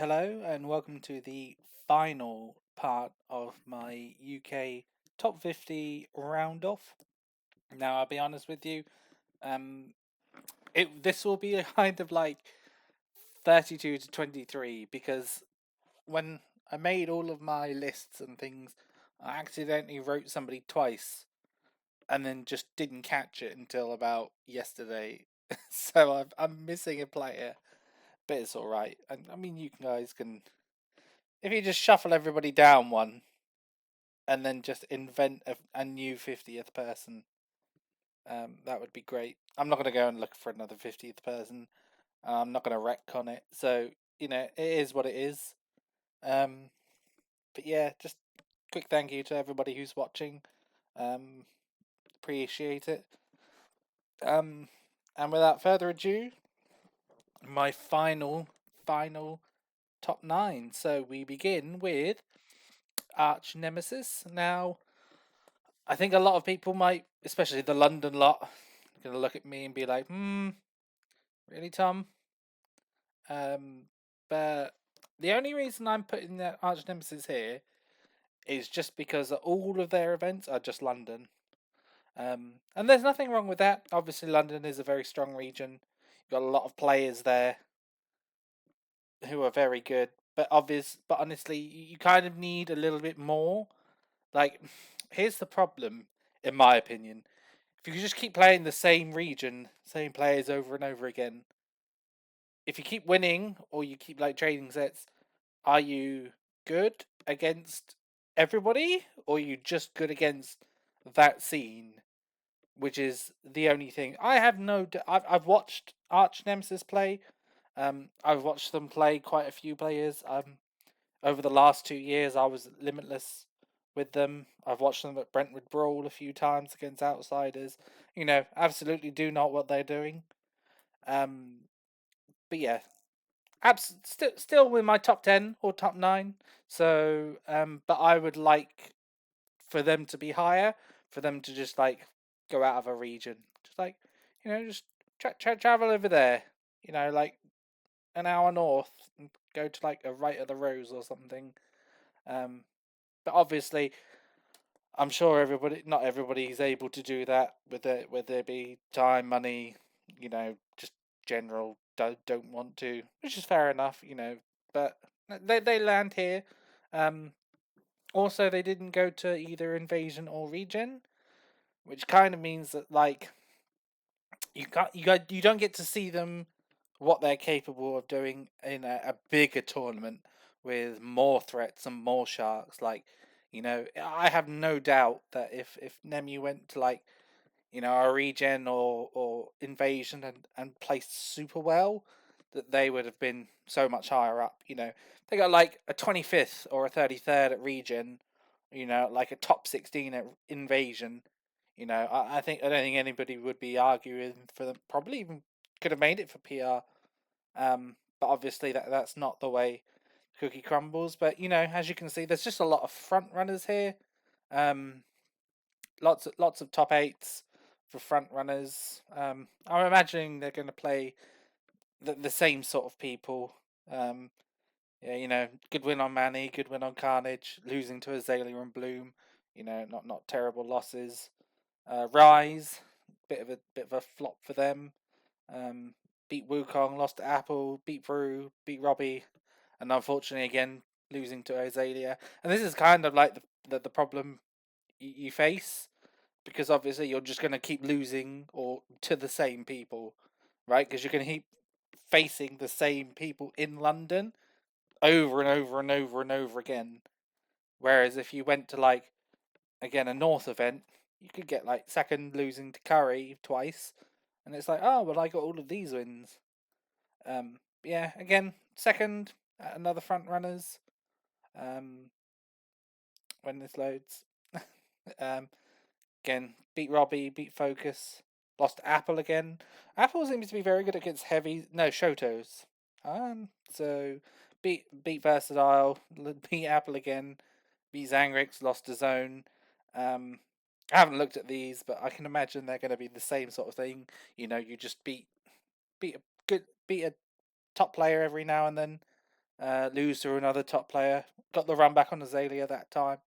Hello and welcome to the final part of my UK top 50 round off. Now, I'll be honest with you, um, this will be a kind of like 32 to 23 because when I made all of my lists and things, I accidentally wrote somebody twice and then just didn't catch it until about yesterday. So I'm missing a player, but it's all right. I mean, you guys can if you just shuffle everybody down one and then just invent a new 50th person, that would be great. I'm not going to go and look for another 50th person. I'm not going to retcon it. So, it is what it is. Um, but yeah, just quick thank you to everybody who's watching. Um, Appreciate it. Um, and without further ado, my final top nine. So we begin with Arch Nemesis. Now, I think a lot of people might, especially the London lot, going to look at me and be like, really, Tom? Um, but the only reason I'm putting the Arch Nemesis here is just because all of their events are just London. And there's nothing wrong with that. Obviously, London is a very strong region. You've got a lot of players there who are very good. But honestly, you kind of need a little bit more. Like, here's the problem, in my opinion. If you just keep playing the same region, same players over and over again, if you keep winning or you keep like trading sets, are you good against everybody or are you just good against that scene? Which is the only thing. I have no. I've watched Arch Nemesis play. I've watched them play quite a few players. Over the last 2 years, I was limitless with them. I've watched them at Brentwood Brawl a few times against outsiders. Absolutely do not what they're doing. Um, but yeah, still with my top 10 or top 9. So, but I would like for them to be higher, for them to just like go out of a region, just like just travel over there. Like an hour north and go to like a Right of the Rose or something. Um, but obviously, I'm sure not everybody is able to do that. With there be time, money, just general don't want to, which is fair enough. But they land here. Um, Also, they didn't go to either invasion or regen, which kind of means that like you don't get to see them what they're capable of doing in a bigger tournament with more threats and more sharks. Like, I have no doubt that if Nemu went to like a regen or invasion and placed super well, that they would have been so much higher up. They got like a 25th or a 33rd at regen, like a top 16 at invasion. I don't think anybody would be arguing for them. Probably even could have made it for PR. But obviously that's not the way cookie crumbles. But as you can see, there's just a lot of front runners here. Um, lots of top eights for front runners. I'm imagining they're going to play the same sort of people. Yeah, good win on Manny, good win on Carnage, losing to Azalea and Bloom. Not terrible losses. Rise, bit of a flop for them. Um, Beat Wukong, lost to Apple, beat Brew, beat Robbie, and unfortunately again losing to Azalea. And this is kind of like the problem you face because obviously you're just going to keep losing or to the same people, right? Because you're going to keep facing the same people in London over and over and over and over again. Whereas if you went to like again a North event, you could get like second losing to Curry twice, and it's like, oh well, I got all of these wins. Yeah, again second at another front runners. Um, when this loads. um, Again, beat Robbie, beat Focus, lost to Apple again. Apple seems to be very good against heavy. No, Shotos. So beat Versatile, beat Apple again, beat Zangrix, lost to Zone. I haven't looked at these, but I can imagine they're going to be the same sort of thing. You just beat a top player every now and then. lose to another top player. Got the run back on Azalea that time.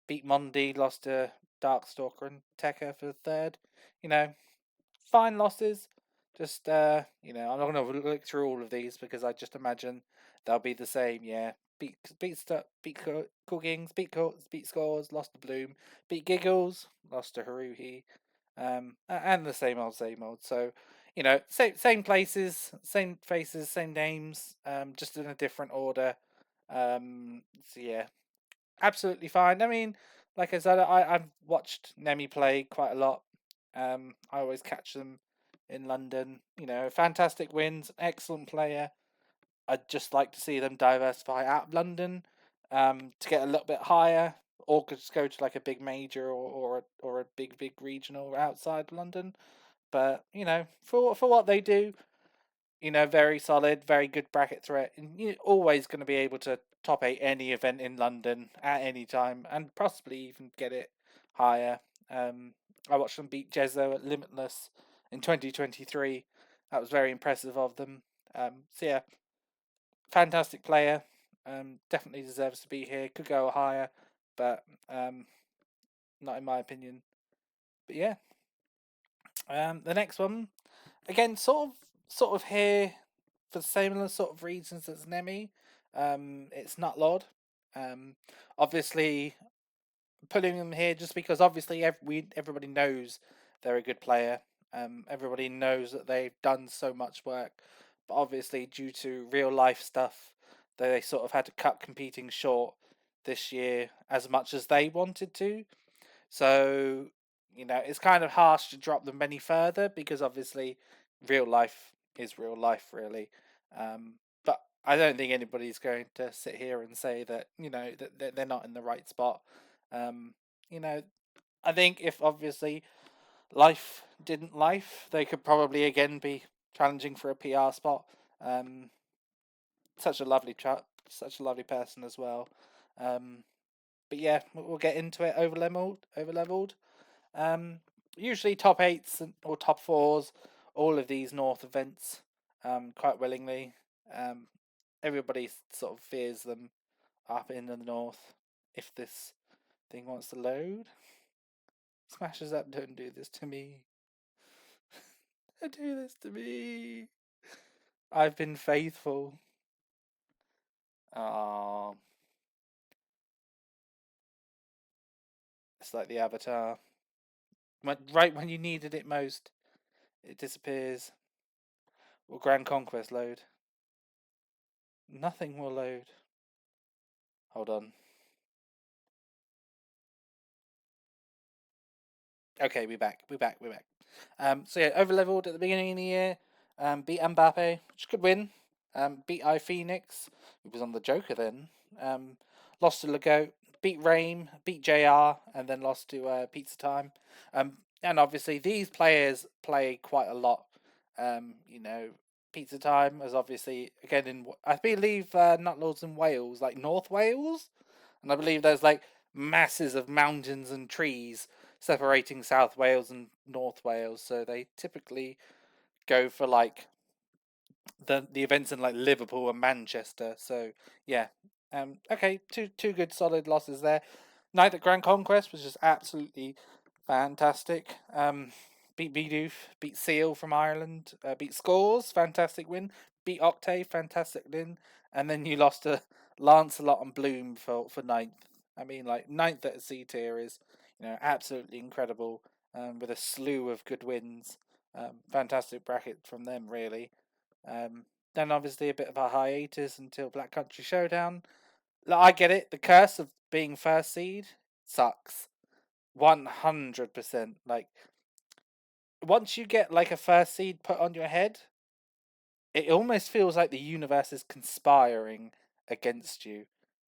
Beat Mondi, lost to Darkstalker and Tekka for the third. You know, fine losses. Just I'm not going to look through all of these because I just imagine they'll be the same. Yeah, beat Cookings, beat Scores, lost to Bloom, beat Giggles, lost to Haruhi, and the same old, same old. So, same places, same faces, same names, just in a different order. So yeah, absolutely fine. I mean, like I said, I've watched Nemi play quite a lot. I always catch them in London. Fantastic wins, excellent player. I'd just like to see them diversify out of London, to get a little bit higher, or just go to like a big major or a big regional outside London. But for what they do, very solid, very good bracket threat, and you're always going to be able to top eight any event in London at any time, and possibly even get it higher. I watched them beat Jezzo at Limitless in 2023. That was very impressive of them. So yeah, fantastic player. Definitely deserves to be here. Could go higher, but not in my opinion. But yeah, the next one again, sort of here for similar sort of reasons as Nemi. It's not Lord. Um, Obviously putting them here just because obviously everybody knows they're a good player. Everybody knows that they've done so much work, but obviously due to real life stuff, they sort of had to cut competing short this year as much as they wanted to. So, it's kind of harsh to drop them any further because obviously real life is real life, really. But I don't think anybody's going to sit here and say that, that they're not in the right spot. Um, you know, I think if obviously life didn't life, they could probably again be challenging for a PR spot. Um, Such a lovely chap, such a lovely person as well. Um, but yeah, we'll get into it. Over leveled. Usually top eights or top fours, all of these North events, quite willingly. Um, Everybody sort of fears them up in the North. If this thing wants to load, smashes up. Don't do this to me. Don't do this to me. I've been faithful. Ah, it's like the Avatar. Right when you needed it most, it disappears. Will Grand Conquest load? Nothing will load. Hold on. Okay, we're back. We're back. We're back. So yeah, over leveled at the beginning of the year. Beat Mbappe, which could win. Beat iPhoenix, who was on the Joker then. Lost to Legault. Beat Rain. Beat JR, and then lost to Pizza Time. And obviously these players play quite a lot. Pizza Time is obviously again in I believe not Lords in Wales, like North Wales, and I believe there's like masses of mountains and trees separating South Wales and North Wales. So they typically go for like the events in like Liverpool and Manchester. So yeah, okay, two good solid losses there. Night at Grand Conquest was just absolutely fantastic. Beat Bidoof, beat Seal from Ireland, beat Scores, fantastic win. Beat Octave, fantastic win, and then you lost to Lancelot and Bloom for ninth. I mean, like ninth at a C tier is absolutely incredible, with a slew of good wins. Fantastic bracket from them, really. Um, then obviously a bit of a hiatus until Black Country Showdown. Like, I get it. The curse of being first seed sucks. 100%. Like, once you get like a first seed put on your head, it almost feels like the universe is conspiring against you,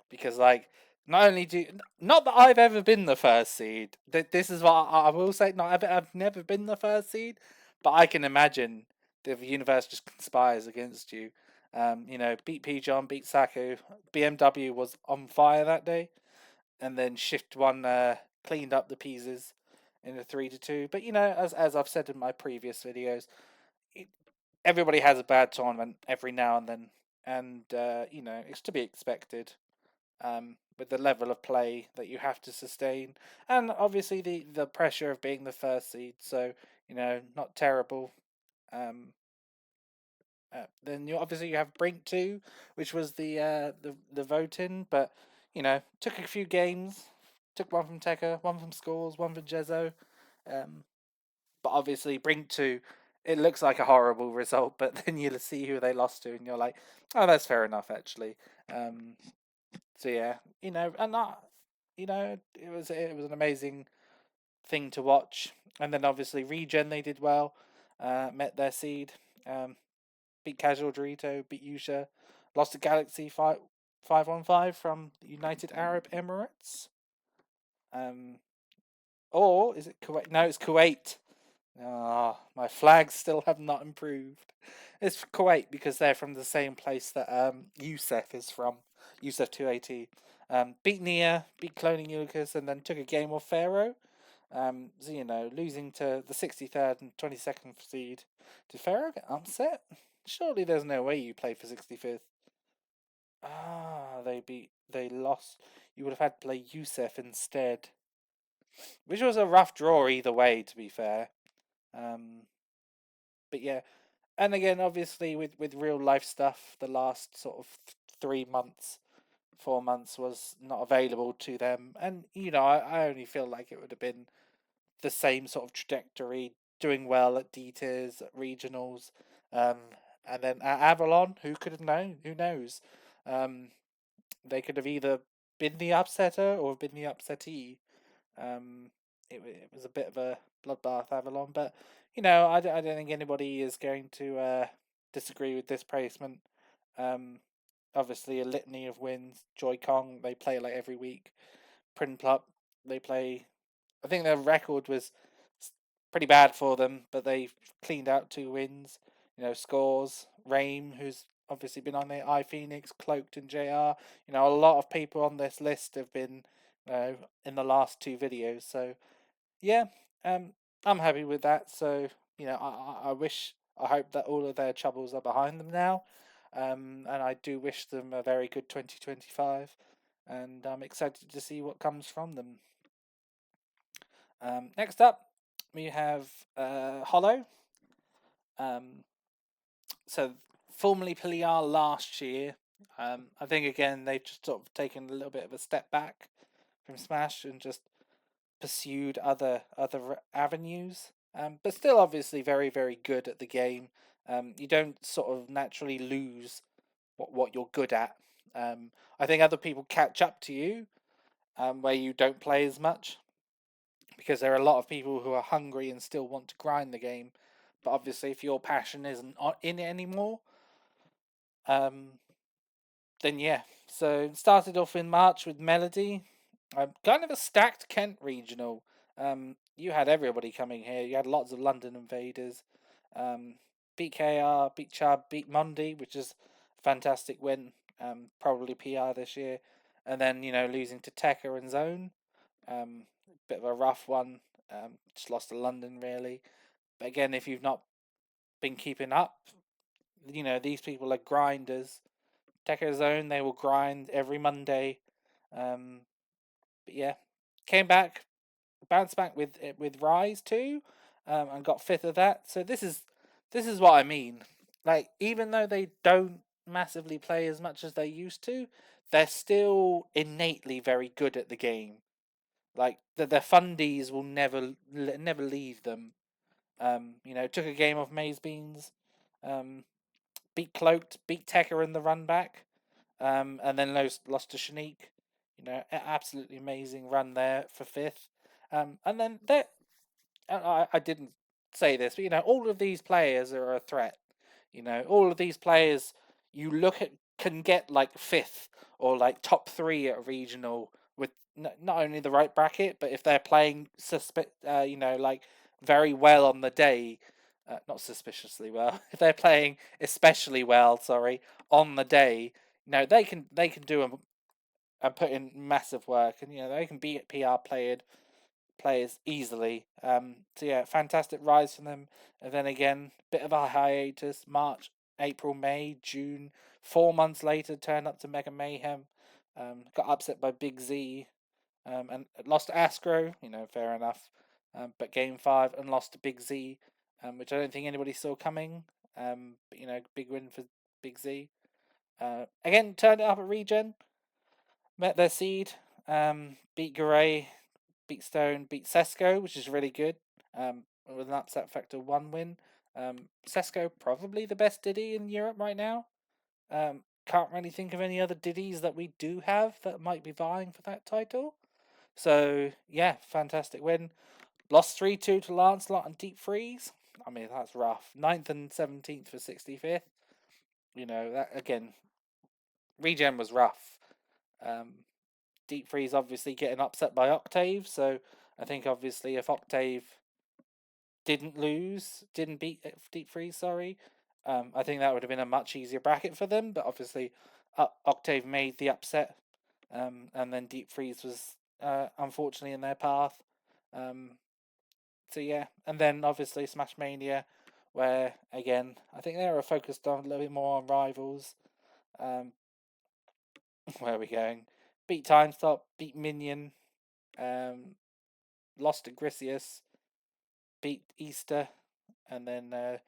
because like not only do not that I've ever been the first seed. This is what I will say. Not I've never been the first seed, but I can imagine the universe just conspires against you. Beat P John, beat Saku. BMW was on fire that day, and then Shift One cleaned up the pieces in a 3-2. But as I've said in my previous videos, everybody has a bad tournament every now and then. and it's to be expected. With the level of play that you have to sustain, and obviously the pressure of being the first seed. So not terrible. Um, then you have Brink 2, which was the voting, but took a few games, took one from Tekka, one from Scores, one from Jezo. Um, but obviously Brink 2, it looks like a horrible result, but then you see who they lost to, and you're like, oh, that's fair enough actually. So yeah, and that, it was an amazing thing to watch. And then obviously Regen, they did well, met their seed. Um, beat Casual Dorito, beat Yusha, lost to Galaxy 5-1-5 from the United Arab Emirates. Um, or is it Kuwait? No, it's Kuwait. Ah, my flags still have not improved. It's Kuwait because they're from the same place that Youssef is from. Youssef 280. Beat Nia, beat Cloning Lucas, and then took a game off Pharaoh. So losing to the 63rd and 22nd seed. Did Pharaoh get upset? Surely there's no way you play for 65th. Ah, they lost. You would have had to play Youssef instead, which was a rough draw either way, to be fair. Um, but yeah, and again, obviously with real life stuff, the last sort of 3 months, 4 months was not available to them, and I only feel like it would have been the same sort of trajectory, doing well at D tiers, at regionals, um, and then at Avalon, who could have known? Who knows? Um, they could have either been the upsetter or been the upsettee. Um, it was a bit of a bloodbath, Avalon, but I don't think anybody is going to disagree with this placement. Um, Obviously, a litany of wins. Joy Kong, they play like every week. Prinplup, they play. I think their record was pretty bad for them, but they cleaned out 2 wins. Scores. Rame, who's obviously been on the iPhoenix, Cloaked, and JR. A lot of people on this list have been, in the last 2 videos. So yeah, um, I'm happy with that. So I hope that all of their troubles are behind them now, and I do wish them a very good 2025, and I'm excited to see what comes from them. Next up, we have Hollow. Um, so formerly Piliar last year. I think again they've just sort of taken a little bit of a step back from Smash and just pursued other avenues. But still, obviously, very very good at the game. You don't sort of naturally lose what you're good at. I think other people catch up to you where you don't play as much because there are a lot of people who are hungry and still want to grind the game. But obviously, if your passion isn't in it anymore, um, then yeah. So it started off in March with Melody, kind of a stacked Kent regional. You had everybody coming here. You had lots of London invaders. Um, beat KR, beat Chubb, beat Mondi, which is a fantastic win. Probably PR this year, and then losing to Tekka and Zone. Bit of a rough one. Just lost to London really. But again, if you've not been keeping up, these people are grinders. Tekka Zone, they will grind every Monday. Um, but yeah, came back, bounced back with Rise too, and got fifth of that. So this is what I mean. Like even though they don't massively play as much as they used to, they're still innately very good at the game. Like their fundies will never leave them. Took a game off Maze Beans, um, beat Cloaked, beat Tekka in the run back, and then lost to Shanique. Absolutely amazing run there for fifth. And then there, I didn't say this, but all of these players are a threat. All of these players you look at can get like fifth or like top three at a regional with not only the right bracket, but if they're playing like very well on the day, not suspiciously well. If they're playing especially well, sorry, on the day, they can do and put in massive work, and they can beat PR players easily. So yeah, fantastic rise from them, and then again, bit of a hiatus. March April, May, June. 4 months later, turned up to Mega Mayhem. Got upset by Big Z, and lost to Astro. Fair enough. But Game 5 and lost to Big Z, which I don't think anybody saw coming. But big win for Big Z. Again, turned it up at Regen. Met their seed. Beat Garay, beat Stone, beat Sesko, which is really good. With an upset factor 1 win. Sesko probably the best Diddy in Europe right now. Can't really think of any other Diddies that we do have that might be vying for that title. So yeah, fantastic win. Lost 3-2 to Lancelot and Deep Freeze. I mean, that's rough. 9th and 17th for 65th. That again, Regen was rough. Deep Freeze obviously getting upset by Octave, so I think obviously if Octave didn't beat Deep Freeze, sorry, I think that would have been a much easier bracket for them, but obviously Octave made the upset, and then Deep Freeze was unfortunately in their path. So yeah, and then obviously Smash Mania, where again I think they were focused on a little bit more on rivals. Where are we going? Beat Time Stop, beat Minion, lost to Grisius, beat Easter, and then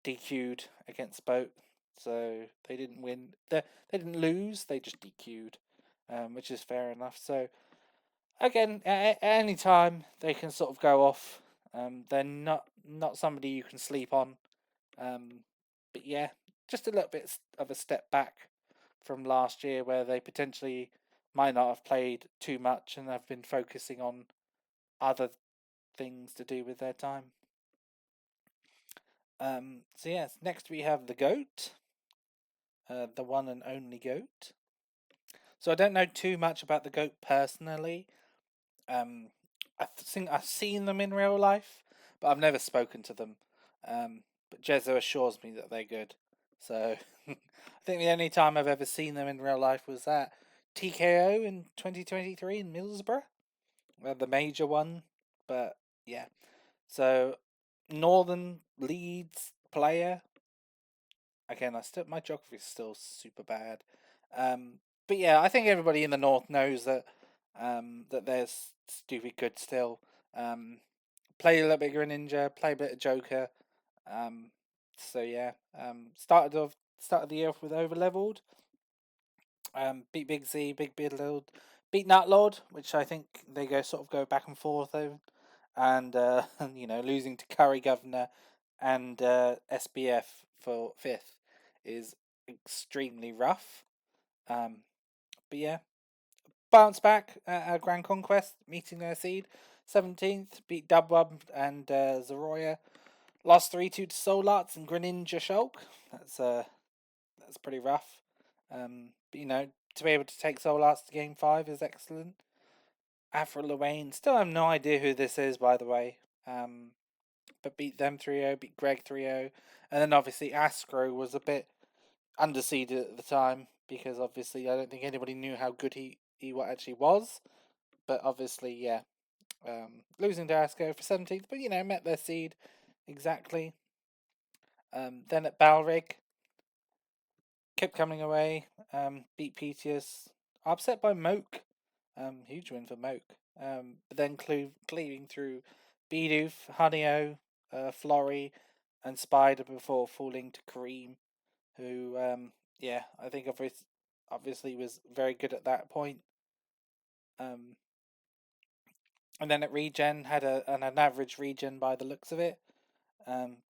DQ'd against Boat. So they didn't win. They didn't lose. They just DQ'd, which is fair enough. So again, at any time they can sort of go off. They're not somebody you can sleep on. But yeah, just a little bit of a step back from last year, where they potentially might not have played too much and have been focusing on other things to do with their time. So yes, next we have the GOAT, the one and only GOAT. So I don't know too much about the GOAT personally. I think I've seen them in real life, but I've never spoken to them. But Jezzo assures me that they're good. So I think the only time I've ever seen them in real life was at TKO in 2023 in Middlesbrough, the major one. But yeah, so Northern Leeds player. Again, my geography is still super bad. But yeah, I think everybody in the north knows that that there's stupid good still. Play a little bit of Ninja, play a bit of Joker. So yeah, started the year off with Overleveled. Beat Big Z, Big Build, beat Nutlord, which I think they go back and forth over, and losing to Curry Governor and SBF for 5th is extremely rough. But yeah, bounce back at Grand Conquest, meeting their seed. 17th, beat Dubwub and Zeroya. Lost 3-2 to Soul Arts and Greninja Shulk. That's pretty rough. But to be able to take Soul Arts to Game 5 is excellent. Afro Lorraine, still have no idea who this is, by the way. But beat them 3-0, beat Greg 3-0. And then obviously Astro was a bit underseeded at the time, because obviously I don't think anybody knew how good he actually was. But obviously, yeah, losing to Asco for 17th, but met their seed exactly. Then at Balrig, kept coming away, beat Petius, upset by Moke, huge win for Moke. But then cleaving through Bidoof, Honeyo, Florrie, and Spider before falling to Kareem, who, I think obviously was very good at that point. And then at Regen, had an average Regen by the looks of it.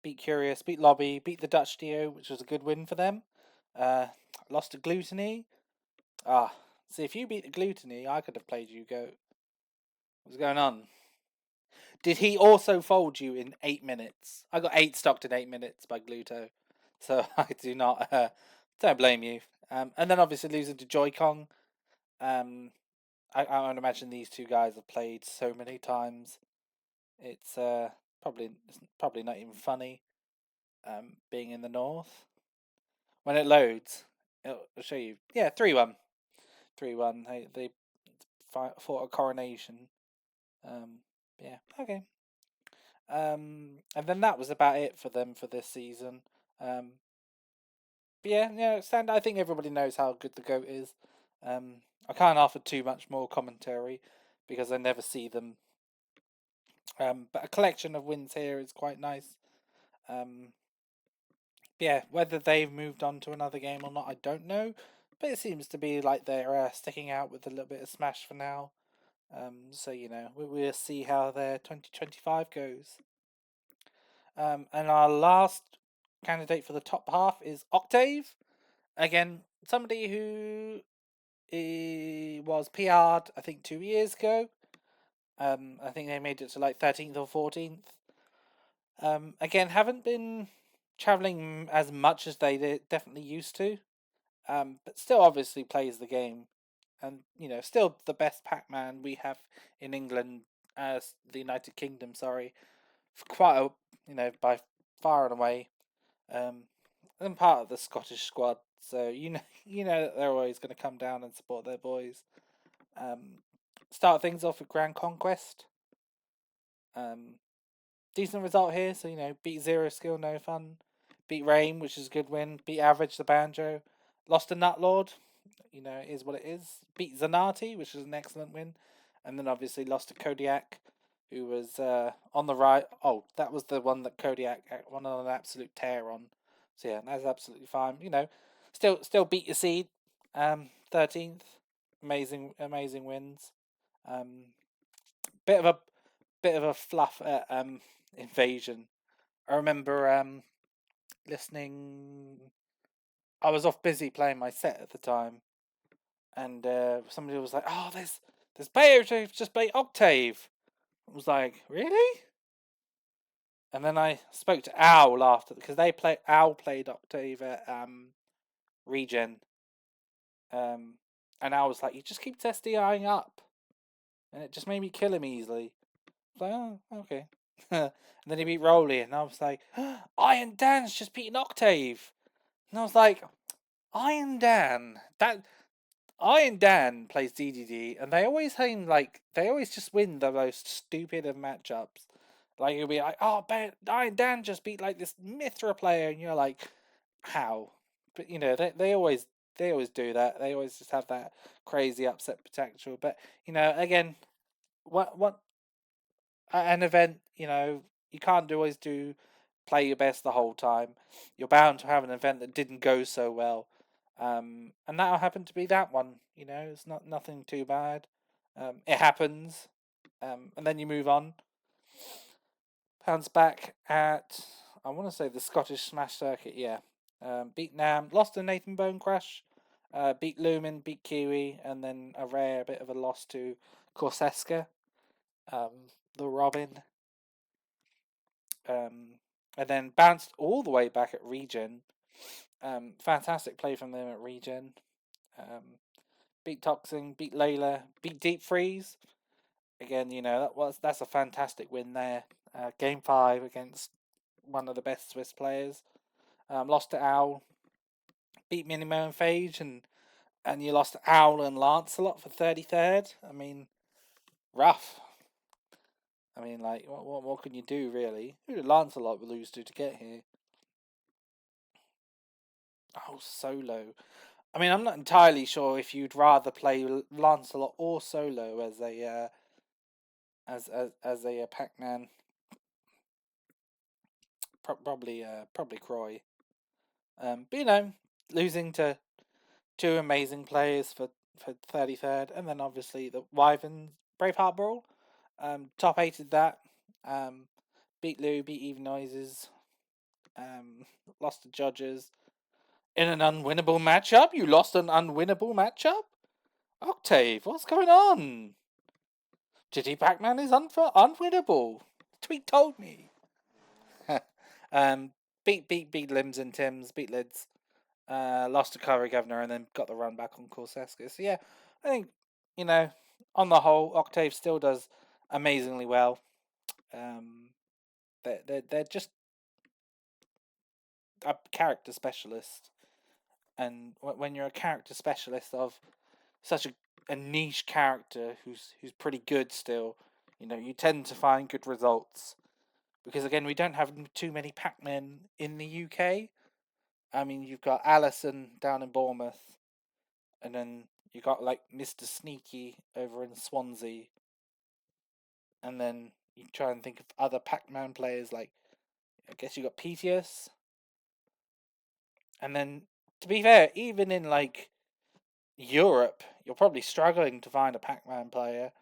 Beat Curious, beat Lobby, beat the Dutch Dio, which was a good win for them. Lost to Gluttony. See, if you beat the Gluttony, I could have played you Goat. What's going on? Did he also fold you in 8 minutes? I got 8 stocked in 8 minutes by Gluto. So I do not, don't blame you. And then obviously losing to Joy-Con. I would imagine these two guys have played so many times. It's probably not even funny. Being in the north, when it loads, it'll show you. Yeah, 3-1, 3-1. They fought a coronation. Yeah, okay. And then that was about it for them for this season. But yeah, I think everybody knows how good the GOAT is. I can't offer too much more commentary because I never see them. But a collection of wins here is quite nice. Yeah, whether they've moved on to another game or not, I don't know. But it seems to be like they're sticking out with a little bit of Smash for now. So we'll see how their 2025 goes. And our last candidate for the top half is Octave. Again, somebody who was PR'd, I think, 2 years ago. I think they made it to like 13th or 14th. Again, haven't been traveling as much as they definitely used to. But still obviously plays the game. And, still the best Pac-Man we have in England, as the United Kingdom, sorry, for quite a, by far and away. And part of the Scottish squad, so you know that they're always going to come down and support their boys. Start things off with Grand Conquest. Decent result here, so beat Zero Skill, no fun. Beat Rain, which is a good win. Beat Average, the Banjo. Lost to Nutlord, it is what it is. Beat Zanati, which is an excellent win. And then obviously lost to Kodiak, who was on the right. Oh, that was the one that Kodiak went on an absolute tear on. So yeah, that's absolutely fine. Still beat your seed. 13th. Amazing wins. Bit of a fluff at Invasion. I remember listening. I was off busy playing my set at the time, and somebody was like, "Oh, there's players who've just played Octave." I was like, "Really?" And then I spoke to Owl after, because Owl played Octave at Regen, and Owl was like, "You just keep SDIing up," and it just made me kill him easily. I was like, "Oh, okay." And then he beat Rolly, and I was like, "Iron Dan's just beaten Octave," and I was like, "Iron Dan, that." Iron Dan plays DDD, and they always just win the most stupid of matchups. Like you'll be like, "Oh, Iron Dan just beat like this Mithra player," and you're like, "How?" But they always do that. They always just have that crazy upset potential. But again, what an event, you can't always play your best the whole time. You're bound to have an event that didn't go so well. And that'll happen to be that one. It's nothing too bad. It happens. And then you move on. Pounds back at, I want to say, the Scottish Smash Circuit, yeah. Beat Nam, lost to Nathan Bone Crush, beat Lumen, beat Kiwi, and then a rare bit of a loss to Corseska, the Robin. And then bounced all the way back at Regen. Fantastic play from them at Regen. Beat Toxin, beat Layla, beat Deep Freeze. Again, that's a fantastic win there. Game 5 against one of the best Swiss players. Lost to Owl, beat Minimo and Phage, and you lost to Owl and Lancelot for 33rd. I mean, rough. I mean, like, what can you do, really? Who did Lancelot lose to get here? Oh, Solo. I mean, I'm not entirely sure if you'd rather play Lancelot or Solo as a Pac-Man. Probably Croy. But losing to two amazing players for 33rd, and then obviously the Wyvern Braveheart Brawl. Top 8'd that. Beat Lou, beat Even Noises. Lost to Judges. In an unwinnable matchup? You lost an unwinnable matchup? Octave, what's going on? Jitty Pac-Man is unwinnable. Tweet told me. Beat Limbs and Tims, beat Lids. Lost to Curry Governor, and then got the run back on Corseska. So yeah, I think, on the whole, Octave still does amazingly well. They're just a character specialist, and when you're a character specialist of such a niche character who's pretty good still, you tend to find good results, because again, we don't have too many Pac-Men in the UK. I mean, you've got Allison down in Bournemouth, and then you got like Mr. Sneaky over in Swansea, and then you try and think of other Pac-Man players. Like, I guess you got Petius, and then to be fair, even in like Europe, you're probably struggling to find a Pac-Man player.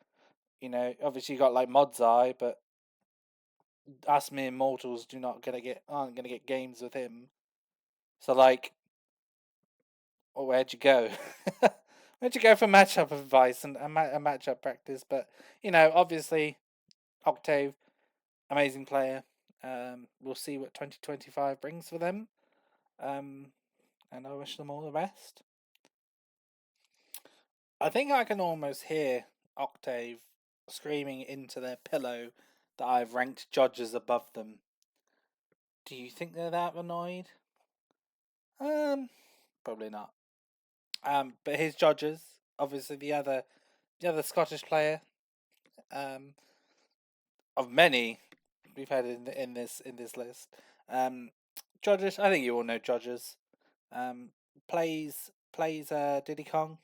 You know, obviously you got like Modzai, but us mere mortals aren't gonna get games with him. So like, where'd you go? Where'd you go for matchup advice and matchup practice? But you know, obviously, Octave, amazing player. We'll see what 2025 brings for them. Um, and I wish them all the best. I think I can almost hear Octave screaming into their pillow that I've ranked judges above them. Do you think they're that annoyed? Probably not. But his judges, obviously the other Scottish player, um, of many we've had in this list. Judges, I think you all know Judges. Um, plays Diddy Kong.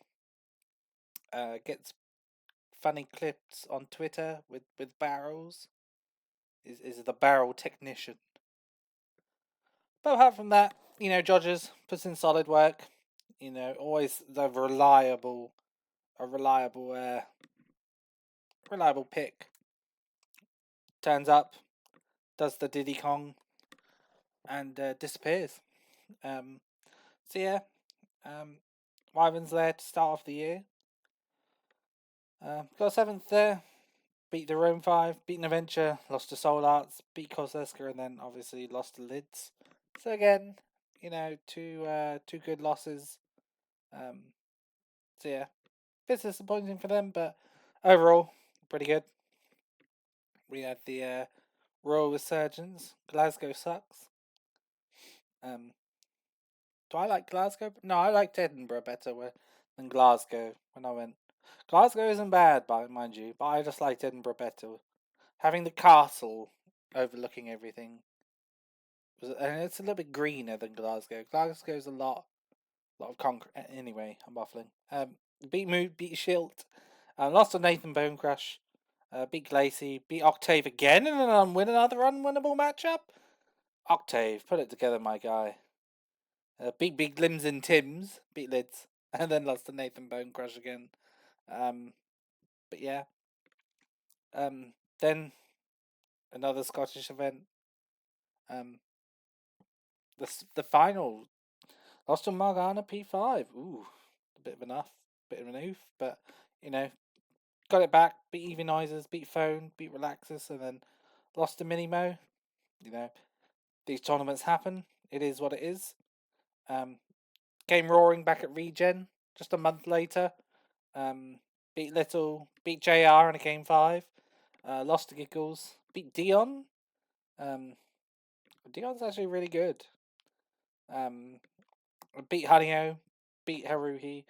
Gets funny clips on Twitter with barrels. Is the barrel technician. But apart from that, you know, Judges puts in solid work. You know, always the reliable pick. Turns up, does the Diddy Kong, and disappears. Um, so yeah, Wyvern's there to start off the year. Got seventh there. Beat the Rome 5, beat Adventure, lost to Soul Arts, beat Corseska, and then obviously lost to Lids. So again, you know, two good losses. So yeah, bit disappointing for them, but overall, pretty good. We had the Royal Resurgence. Glasgow sucks. Um, do I like Glasgow? No, I liked Edinburgh better than Glasgow when I went. Glasgow isn't bad, mind you, but I just liked Edinburgh better. Having the castle overlooking everything and it's a little bit greener than Glasgow. Glasgow's a lot of concrete. Anyway, I'm waffling. Beat Mood, beat Shield, lost to Nathan Bonecrush, beat Glacy, beat Octave again in another unwinnable matchup. Octave, put it together, my guy. Beat Big Limbs and Tim's, beat Lids, and then lost to Nathan Bonecrush again. But yeah. Then another Scottish event. Um, the final lost to Morgana P5. Ooh, a bit of an oof, but you know, got it back. Beat Evie Noisers, beat Phone, beat Relaxus, and then lost to Minimo. You know, these tournaments happen. It is what it is. Came roaring back at Regen just a month later. Beat Little, beat JR in a game 5. Lost to Giggles, beat Dion. Dion's actually really good. Beat Hanyo, beat Haruhi,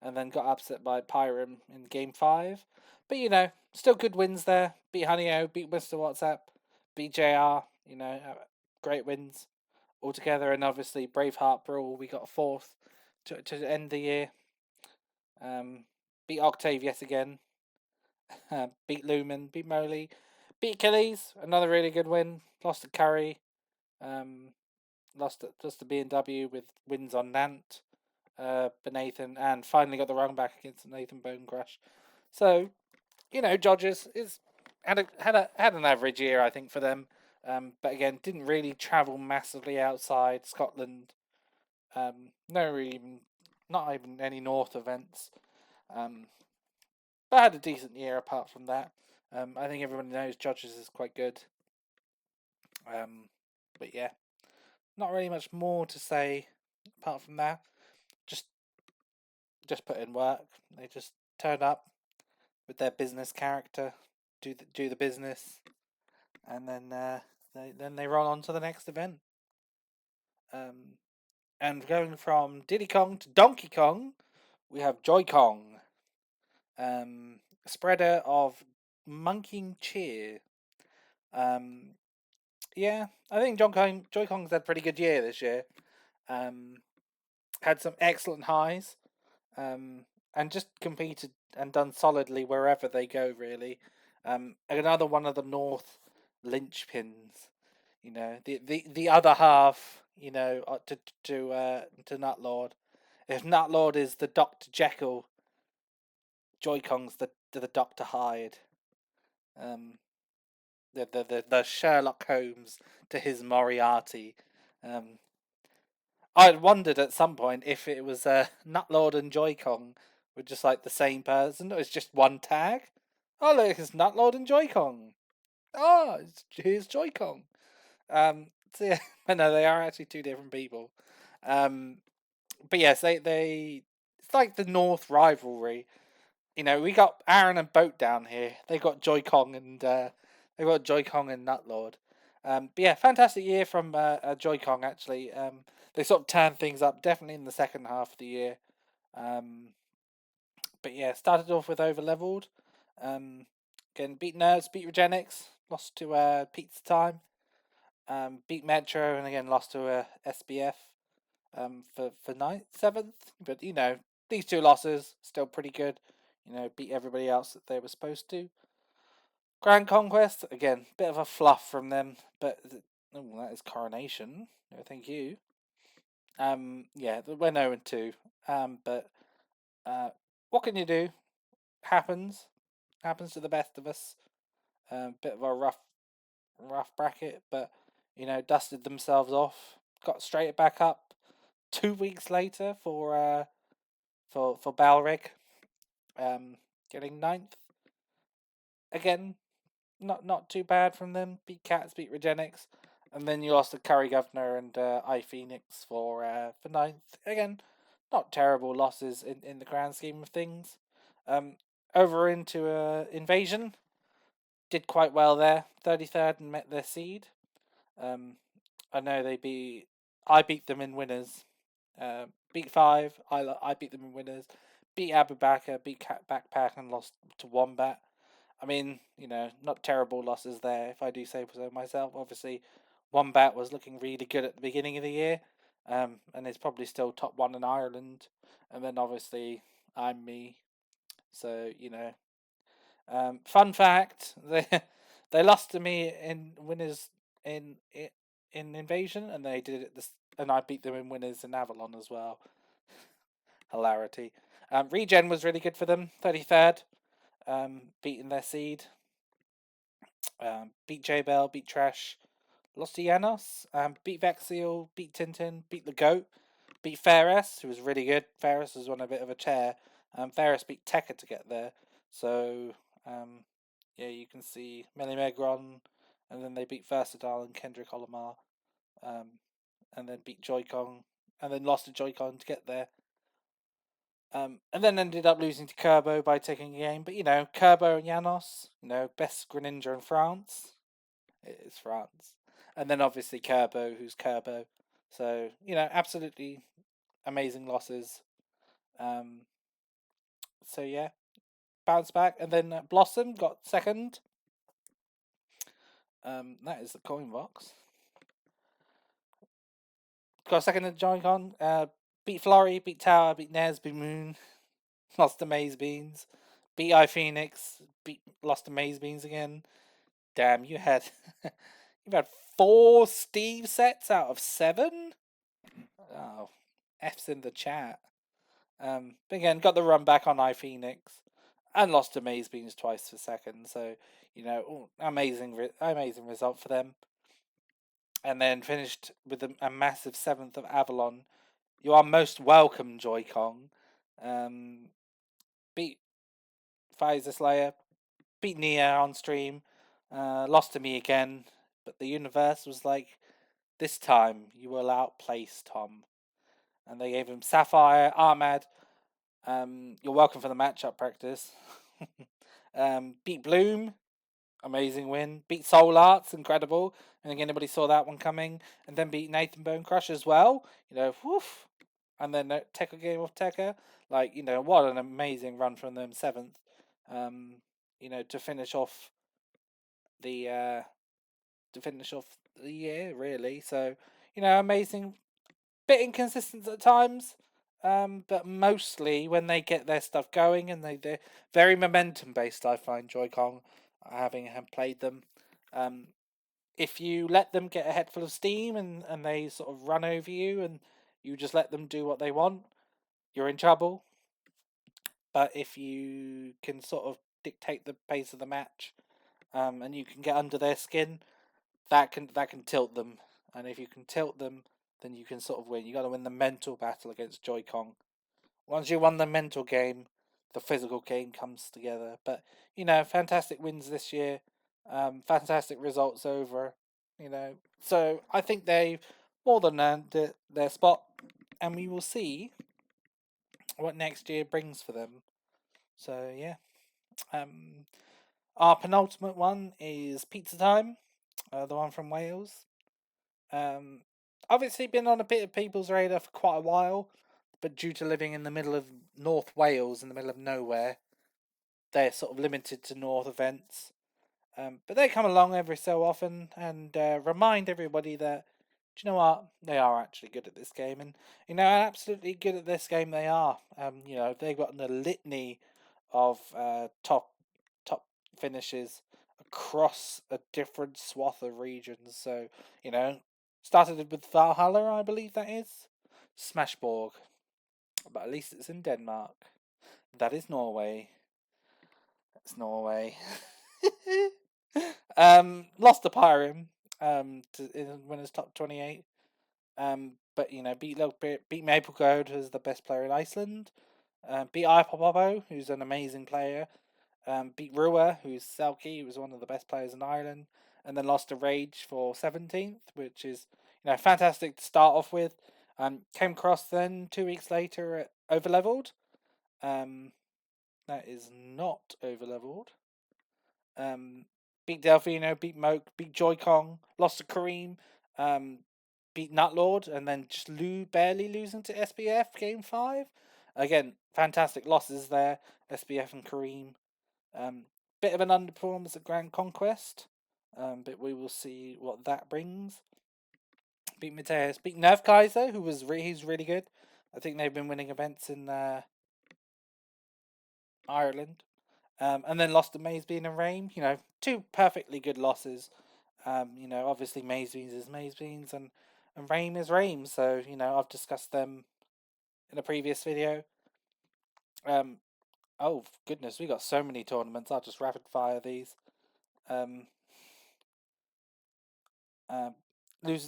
and then got upset by Pyram in game 5. But you know, still good wins there. Beat Hanyo, beat Mr. WhatsApp, beat JR. You know, great wins altogether. And obviously, Braveheart Brawl, we got 4th to end the year. Beat Octave yet again. Beat Lumen, beat Moley, beat Achilles, another really good win. Lost to Curry. Lost just to B&W with wins on Nant, Nathan, and finally got the run back against Nathan Bonecrush. So, you know, Dodgers had an average year, I think, for them. But again, didn't really travel massively outside Scotland. Not even any North events. But had a decent year apart from that. I think everyone knows Dodgers is quite good. But yeah, not really much more to say apart from that. Just put in work. They just turn up with their business character, do the business, and then they roll on to the next event. And going from Diddy Kong to Donkey Kong, we have Joy Kong, spreader of Monkey Cheer. Yeah, I think Joy Kong's had a pretty good year this year. Had some excellent highs, and just competed and done solidly wherever they go. Really, another one of the North linchpins. The other half. To Nutlord. If Nutlord is the Dr. Jekyll, Joy-Cong's the Dr. Hyde. Um, the Sherlock Holmes to his Moriarty. Um, I wondered at some point if it was Nutlord and Joy-Con were just like the same person. It was just one tag. Oh look, it's Nutlord and Joy-Con. Oh, here's Joy-Con. So yeah, no, they are actually two different people. But yes, they it's like the North rivalry. We got Aaron and Boat down here. They got Joy-Con and Nutlord. But yeah, fantastic year from Joy-Con actually. They sort of turned things up definitely in the second half of the year. Um, but yeah, started off with over leveled. Again, beat Nerds, beat Regenix, lost to Pizza Time. Beat Metro and again lost to SBF. For ninth, seventh. But these two losses still pretty good. Beat everybody else that they were supposed to. Grand Conquest again, bit of a fluff from them, but that is Coronation. No, thank you. Yeah, we're 0-2. But what can you do? Happens to the best of us. Bit of a rough bracket, but dusted themselves off, got straight back up 2 weeks later for Balrog, getting ninth. Again, not too bad from them. Beat Cats, beat Regenix, and then you lost to Curry Governor and iPhoenix for ninth. Again, not terrible losses in the grand scheme of things. Over into Invasion, did quite well there. 33rd and met their seed. I know I beat them in winners. Beat 5. I beat them in winners. Beat Abu Bakr, beat Cat Backpack, and lost to Wombat. I mean, not terrible losses there, if I do say so myself. Obviously, Wombat was looking really good at the beginning of the year, and is probably still top one in Ireland. And then obviously, I'm me. So, fun fact: they lost to me in winners in Invasion, and they did it and I beat them in winners in Avalon as well. Hilarity. Regen was really good for them. 33rd, beating their seed. Beat J Bell, beat Trash, lost to Janos. Beat Vexiel, beat Tintin, beat the Goat, beat Ferris, who was really good. Ferris was on a bit of a tear. Ferris beat Tekka to get there. So yeah, you can see Melimegron, and then they beat Versatile and Kendrick Olamar, and then beat Joy-Con, and then lost to Joy-Con to get there. And then ended up losing to Kerbo by taking a game. But Kerbo and Janos, best Greninja in France. It is France. And then obviously Kerbo, who's Kerbo. So, absolutely amazing losses. So yeah, bounce back. And then Blossom got second. That is the coin box. Got second in Joy-Con. Beat Flurry, beat Tower, beat Nez, beat Moon. Lost to Maze Beans. Beat iPhoenix. Lost to Maze Beans again. Damn, you've had 4 Steve sets out of 7? Oh, F's in the chat. But again, got the run back on iPhoenix. And lost to Maze Beans twice for second. So, amazing result for them. And then finished with a massive 7th of Avalon. You are most welcome, Joy-Con. Beat Pfizer Slayer. Beat Nia on stream. Lost to me again. But the universe was like, this time you will outplace Tom. And they gave him Sapphire, Ahmad. You're welcome for the matchup practice. Beat Bloom. Amazing win. Beat Soul Arts, incredible. I think anybody saw that one coming. And then beat Nathan Bone Crush as well. Woof. And then Tekka game of Tekka. What an amazing run from them. 7th. To finish off the year, really. So, amazing bit inconsistent at times. But mostly when they get their stuff going, and they're very momentum based. I find Joy-Con, having played them. Um, if you let them get a head full of steam, and they sort of run over you, and you just let them do what they want, you're in trouble. But if you can sort of dictate the pace of the match, and you can get under their skin, that can tilt them. And if you can tilt them, then you can sort of win. You got to win the mental battle against Joy-Con. Once you won the mental game, the physical game comes together. But fantastic wins this year, fantastic results over. So I think they more than earned their spot, and we will see what next year brings for them. So yeah, our penultimate one is Pizza Time, the one from Wales. Um, Obviously been on a bit of people's radar for quite a while, but due to living in the middle of North Wales, in the middle of nowhere, they're sort of limited to North events. But they come along every so often and remind everybody that, do you know what, they are actually good at this game, and absolutely good at this game they are. They've got a litany of top finishes across a different swath of regions. So started with Valhalla, I believe that is Smashborg, but at least it's in Denmark. That is Norway. It's Norway. Lost to Pyrim. In winners top 28. But beat Maple Gold, who's the best player in Iceland. Beat Ipopopo, who's an amazing player. Beat Rua, who's Selkie, who was one of the best players in Ireland, and then lost to Rage for 17th, which is fantastic to start off with. Came across then 2 weeks later at Overleveled. That is not Overleveled. Beat Delfino, beat Moke, beat Joy-Con, lost to Kareem, beat Nutlord, and then just barely losing to SBF game 5. Again, fantastic losses there, SBF and Kareem. Bit of an underperformance at Grand Conquest, but we will see what that brings. Beat Mateus, beat Nerf Kaiser, he's really good. I think they've been winning events in Ireland. And then lost to Mazebean and Rame. Two perfectly good losses. Obviously Mazebeans is Mazebeans, and Rame is Rame. So I've discussed them in a previous video. Oh goodness, we got so many tournaments. I'll just rapid fire these.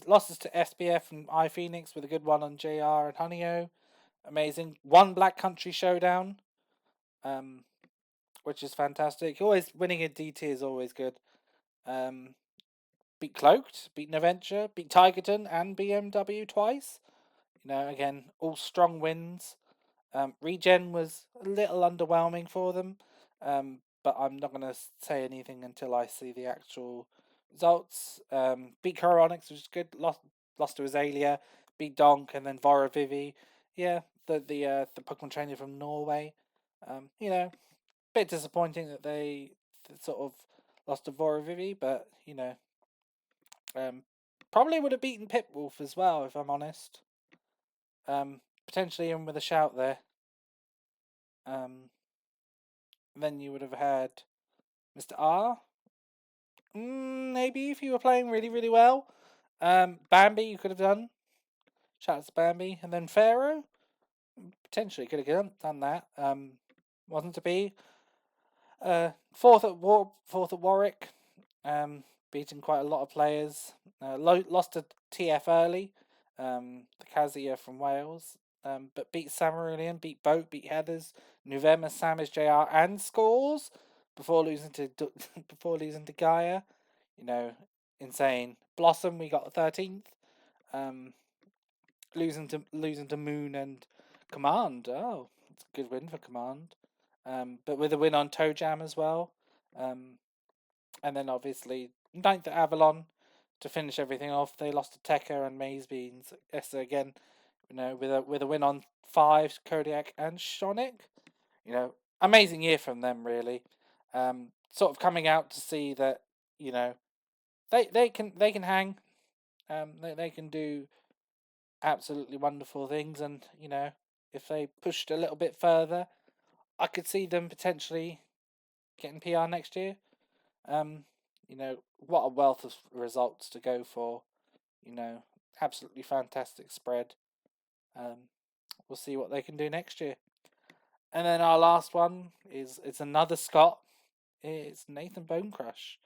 Losses to SBF and iPhoenix with a good one on JR and Honeyo. Amazing. One Black Country Showdown. Which is fantastic. Always winning in DT is always good. Beat Cloaked, beat Naventure, beat Tigerton and BMW twice. Again, all strong wins. Regen was a little underwhelming for them, but I'm not going to say anything until I see the actual results. Beat Coronix, which is good. Lost to Azalea. Beat Donk and then Vora Vivi. Yeah, the Pokemon trainer from Norway. Bit disappointing that they sort of lost to Vora Vivi, but probably would have beaten Pitwolf as well, if I'm honest. Potentially in with a shout there. Then you would have had Mr. R. Maybe if you were playing really, really well. Bambi, you could have done. Shout out to Bambi. And then Pharaoh. Potentially could have done that. Wasn't to be. Fourth at Warwick. Beating quite a lot of players. Lost to TF early. The Kazia from Wales. But beat Samarulian, beat Boat, beat Heathers, Nuvema, Samis, JR, and Scores before losing to Gaia. Insane. Blossom, we got 13th. Losing to Moon and Command. Oh, it's a good win for Command. But with a win on Toe Jam as well. And then obviously 9th at Avalon to finish everything off. They lost to Tekka and Mazebeans. Esther again, with a win on 5, Kodiak and Shonic. Amazing year from them really. Sort of coming out to see that they can hang. They can do absolutely wonderful things. And if they pushed a little bit further, I could see them potentially getting PR next year. Um, what a wealth of results to go for. Absolutely fantastic spread. We'll see what they can do next year. And then our last one is it's another Scot. It's Nathan Bonecrush,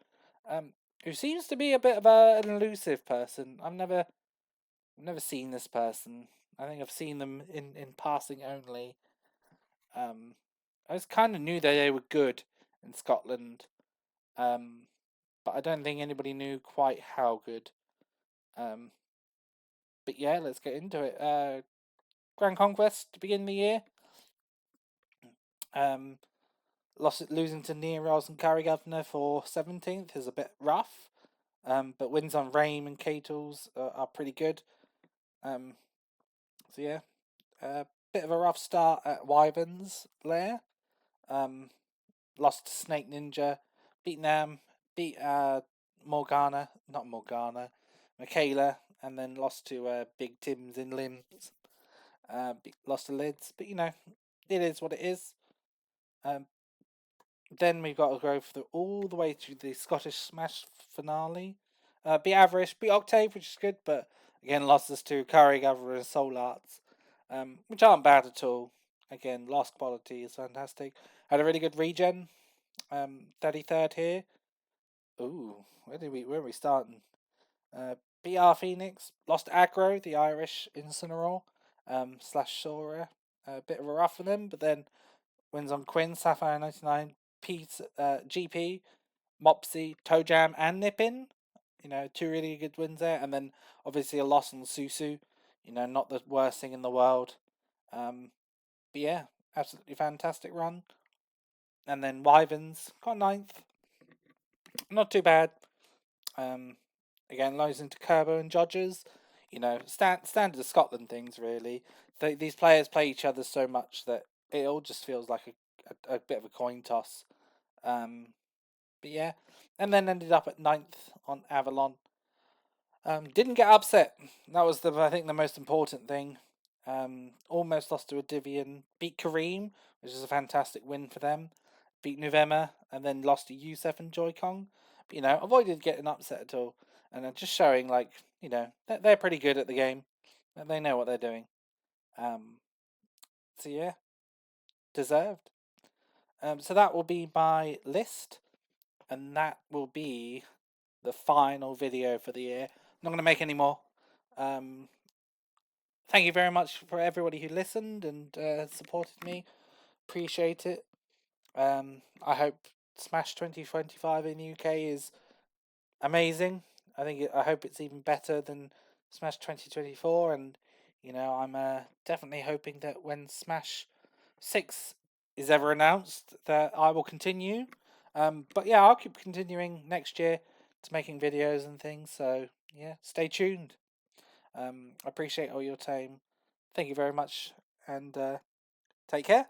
who seems to be a bit of an elusive person. I've never seen this person. I think I've seen them in passing only. I just kind of knew that they were good in Scotland, but I don't think anybody knew quite how good. But yeah, let's get into it. Grand Conquest to begin the year. Losing to Neros and Carrigavenna for 17th is a bit rough, but wins on Rame and Catles are pretty good. So yeah, a bit of a rough start at Wyverns Lair. Lost to Snake Ninja, beat Nam, beat Morgana, not Morgana, Michaela, and then lost to Big Tim's in Limbs. Lost to Lids, but it is what it is. Then we've got to go all the way to the Scottish Smash finale. Beat Avarice, beat Octave, which is good, but again lost us to Carrigaver and Soul Arts, which aren't bad at all. Again, lost quality is fantastic. Had a really good regen. 33rd here. Ooh, where are we starting? BR Phoenix lost to Aggro, the Irish Incineroar, slash Sora. A bit of a rough for them, but then wins on Quinn, Sapphire 99, Pete, GP, Mopsy, Toe Jam, and Nippin. Two really good wins there, and then obviously a loss on Susu. Not the worst thing in the world. But yeah, absolutely fantastic run. And then Wyverns got 9th. Not too bad. Again, loads into Kerbo and Jodgers. Standard of Scotland things, really. These players play each other so much that it all just feels like a bit of a coin toss. But yeah, and then ended up at 9th on Avalon. Didn't get upset. That was I think the most important thing. Almost lost to a Divian. Beat Kareem, which is a fantastic win for them. Beat Nuvema, and then lost to Yusef and Joy Kong. But, avoided getting upset at all. And just showing, they're pretty good at the game. They know what they're doing. So yeah, deserved. So that will be my list. And that will be the final video for the year. I'm not going to make any more. Thank you very much for everybody who listened and supported me. Appreciate it. I hope Smash 2025 in the UK is amazing. I hope it's even better than Smash 2024, and I'm definitely hoping that when Smash 6 is ever announced, that I will continue. But yeah, I'll keep continuing next year to making videos and things. So yeah, stay tuned. I appreciate all your time. Thank you very much, and take care.